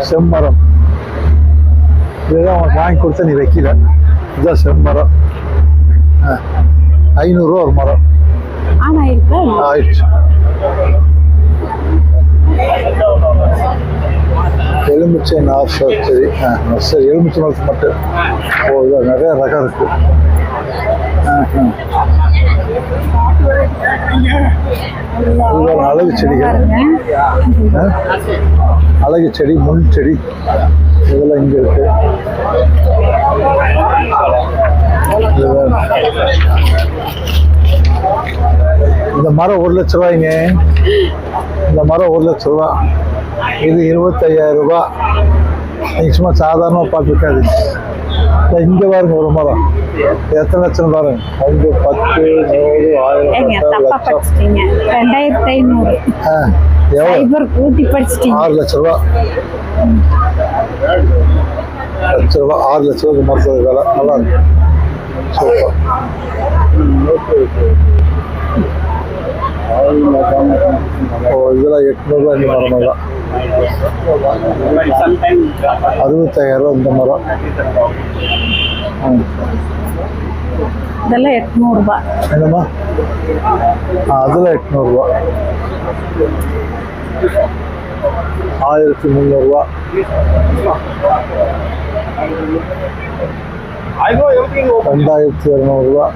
செம்மரம் இதுதான் உனக்கு வாங்கி கொடுத்தா நீ வைக்கல. இதுதான் செம்மரம். 500 ரூபா ஒரு மரம். ஆயிடுச்சு. எலுமிச்சை நார்சரி. சரி, எலுமிச்சை மரத்து மட்டும். ஓ, இதில் நிறைய ரகம் இருக்கு. இதுதான் அழகு செடிகள். அழகு செடி, முள் செடி இதெல்லாம் இங்கே இருக்கு. இந்த மரம் 1 லட்ச ரூபாய்ங்க. இந்த மரம் 1 லட்ச ரூபா. இது 25,000 ரூபா. நீங்கள் சும்மா சாதாரணமாக பார்த்துருக்காது. இங்கே பாருங்க ஒரு மரம் எத்தனை லட்சம் பாருங்க. 5, 10, 100, 1000, 2500. எவ்வளோ? 6 லட்ச ரூபா. 6 லட்ச ரூபா மரத்தோட வேலை. நல்லா இருக்கு. சூப்பர். ஓ, இதெல்லாம் 800 ரூபா. இந்த மரம் தான் 65,000 ரூபா இந்த மரம். இதெல்லாம் 800 ரூபா. என்னம்மா? அதெல்லாம் 800 ரூபா. 1300 ரூபா. 2200 ரூபா.